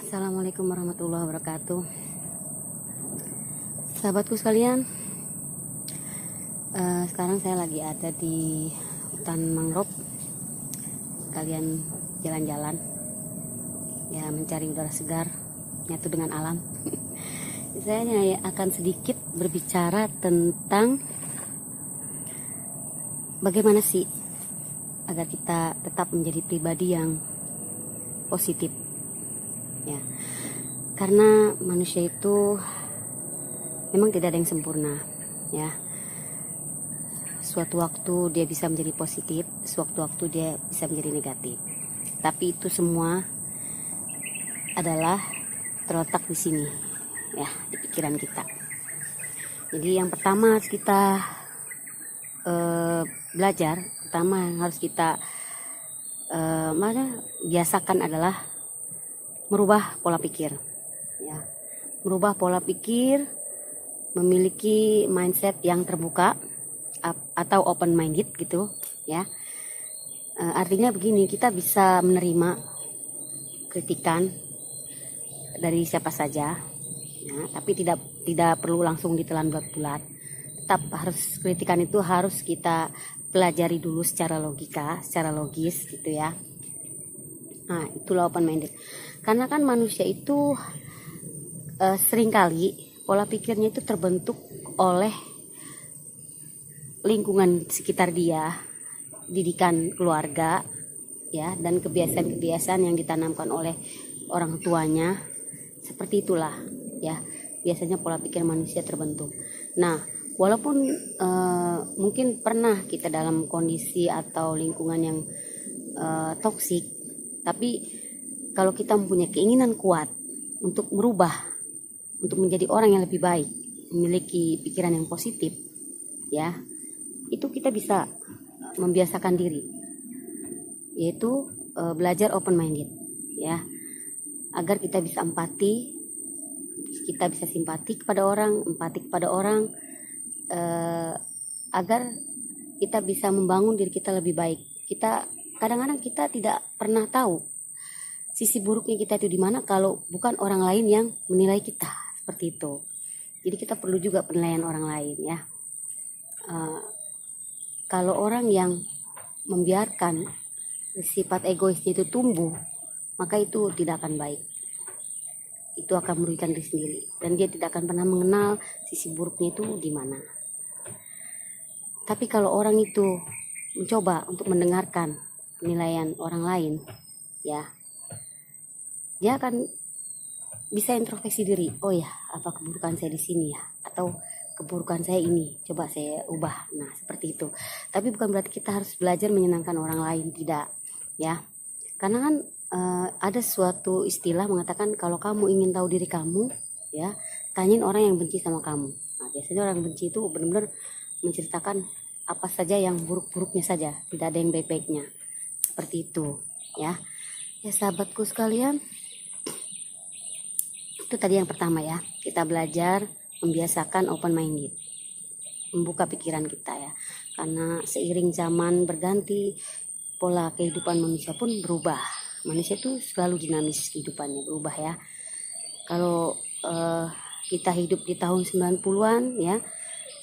Assalamualaikum warahmatullahi wabarakatuh. Sahabatku sekalian, sekarang saya lagi ada di hutan mangrove. Kalian jalan-jalan, ya, mencari udara segar, nyatu dengan alam. Saya hanya akan sedikit berbicara tentang bagaimana sih agar kita tetap menjadi pribadi yang positif. Ya, karena manusia itu memang tidak ada yang sempurna, ya. Suatu waktu dia bisa menjadi positif, suatu waktu dia bisa menjadi negatif. Tapi itu semua adalah terletak di sini, ya, di pikiran kita. Jadi yang pertama harus kita belajar, pertama yang harus kita biasakan adalah merubah pola pikir, ya. Merubah pola pikir, memiliki mindset yang terbuka atau open minded gitu, ya. Artinya begini, kita bisa menerima kritikan dari siapa saja, ya, tapi tidak perlu langsung ditelan bulat-bulat. Tetap harus, kritikan itu harus kita pelajari dulu secara logika, secara logis gitu, ya. Nah, itulah open minded. Karena kan manusia itu seringkali pola pikirnya itu terbentuk oleh lingkungan sekitar dia, didikan keluarga, ya, dan kebiasaan-kebiasaan yang ditanamkan oleh orang tuanya. Seperti itulah, ya, biasanya pola pikir manusia terbentuk. Nah, walaupun mungkin pernah kita dalam kondisi atau lingkungan yang toksik, tapi kalau kita mempunyai keinginan kuat untuk merubah, untuk menjadi orang yang lebih baik, memiliki pikiran yang positif, ya, itu kita bisa membiasakan diri, yaitu belajar open minded, ya, agar kita bisa empati, kita bisa simpati kepada orang, empati kepada orang, agar kita bisa membangun diri kita lebih baik. Kadang-kadang kita tidak pernah tahu sisi buruknya kita itu di mana kalau bukan orang lain yang menilai kita, seperti itu. Jadi kita perlu juga penilaian orang lain, ya. Kalau orang yang membiarkan sifat egoisnya itu tumbuh, maka itu tidak akan baik. Itu akan merugikan diri sendiri, dan dia tidak akan pernah mengenal sisi buruknya itu di mana. Tapi kalau orang itu mencoba untuk mendengarkan penilaian orang lain, ya, dia akan bisa introspeksi diri. Oh ya, apa keburukan saya di sini, ya, atau keburukan saya ini, coba saya ubah. Nah, seperti itu. Tapi bukan berarti kita harus belajar menyenangkan orang lain, tidak, ya. Karena kan ada suatu istilah mengatakan kalau kamu ingin tahu diri kamu, ya, tanyain orang yang benci sama kamu. Nah, biasanya orang benci itu benar-benar menceritakan apa saja yang buruk-buruknya saja, tidak ada yang baik-baiknya. Seperti itu, ya. Ya, sahabatku sekalian, itu tadi yang pertama, ya. Kita belajar membiasakan open minded, membuka pikiran kita, ya. Karena seiring zaman berganti, pola kehidupan manusia pun berubah. Manusia itu selalu dinamis kehidupannya, berubah, ya. Kalau kita hidup di tahun 90-an, ya,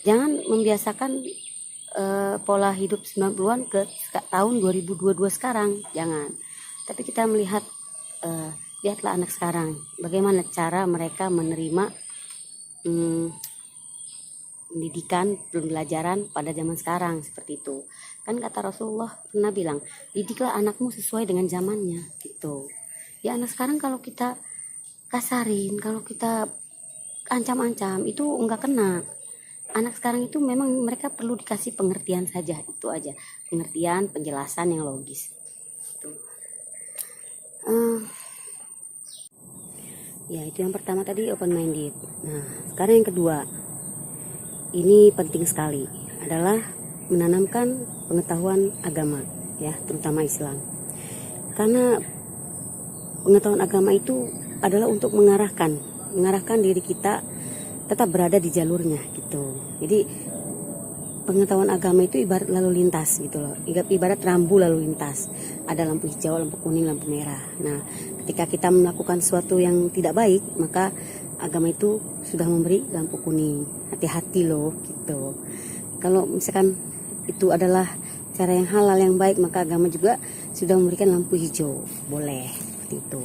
jangan membiasakan pola hidup 90-an ke tahun 2022 sekarang, jangan. Tapi kita melihat, lihatlah anak sekarang, bagaimana cara mereka menerima pendidikan, pembelajaran pada zaman sekarang, seperti itu. Kan kata Rasulullah pernah bilang, didiklah anakmu sesuai dengan zamannya, gitu. Ya, anak sekarang kalau kita kasarin, kalau kita ancam-ancam, itu enggak kena. Anak sekarang itu memang mereka perlu dikasih pengertian saja, itu aja. Pengertian, penjelasan yang logis. Ya, itu yang pertama tadi, open minded. Nah, sekarang yang kedua, ini penting sekali, adalah menanamkan pengetahuan agama, ya, terutama Islam. Karena pengetahuan agama itu adalah untuk mengarahkan diri kita tetap berada di jalurnya, gitu. Jadi pengetahuan agama itu ibarat lalu lintas gitu loh, ibarat rambu lalu lintas, ada lampu hijau, lampu kuning, lampu merah. Nah, ketika kita melakukan sesuatu yang tidak baik, maka agama itu sudah memberi lampu kuning, hati-hati loh gitu. Kalau misalkan itu adalah cara yang halal yang baik, maka agama juga sudah memberikan lampu hijau, boleh seperti itu.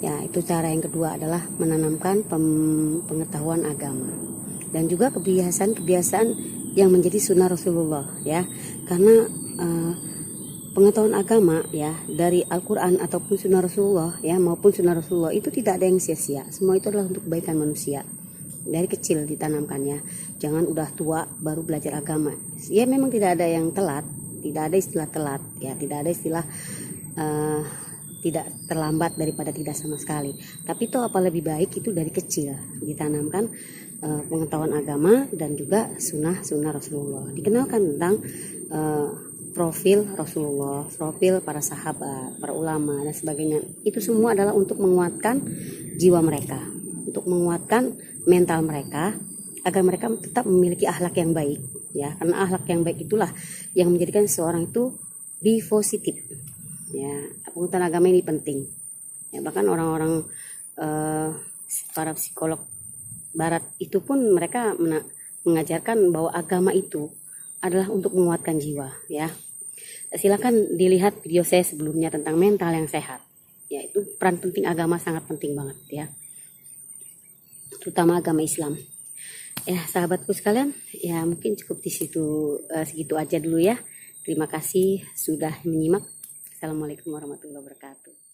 Ya, itu cara yang kedua adalah menanamkan pengetahuan agama dan juga kebiasaan-kebiasaan yang menjadi sunnah Rasulullah, ya. Karena pengetahuan agama, ya, dari Al-Quran ataupun sunnah Rasulullah, ya, maupun sunnah Rasulullah, itu tidak ada yang sia-sia. Semua itu adalah untuk kebaikan manusia. Dari kecil ditanamkannya. Jangan udah tua baru belajar agama. Ya, memang tidak ada yang telat, tidak ada istilah telat, ya, tidak ada istilah tidak terlambat daripada tidak sama sekali. Tapi itu apa lebih baik itu dari kecil ditanamkan pengetahuan agama dan juga sunnah Rasulullah. Dikenalkan tentang profil Rasulullah, profil para sahabat, para ulama dan sebagainya. Itu semua adalah untuk menguatkan jiwa mereka, untuk menguatkan mental mereka agar mereka tetap memiliki akhlak yang baik, ya. Karena akhlak yang baik itulah yang menjadikan seseorang itu be positif. Ya, pengetahuan agama ini penting. Ya, bahkan orang-orang para psikolog barat itu pun mereka mengajarkan bahwa agama itu adalah untuk menguatkan jiwa, ya. Silakan dilihat video saya sebelumnya tentang mental yang sehat. Ya, itu peran penting agama sangat penting banget, ya. Terutama agama Islam. Ya, sahabatku sekalian, ya mungkin cukup di situ segitu aja dulu ya. Terima kasih sudah menyimak. Assalamualaikum warahmatullahi wabarakatuh.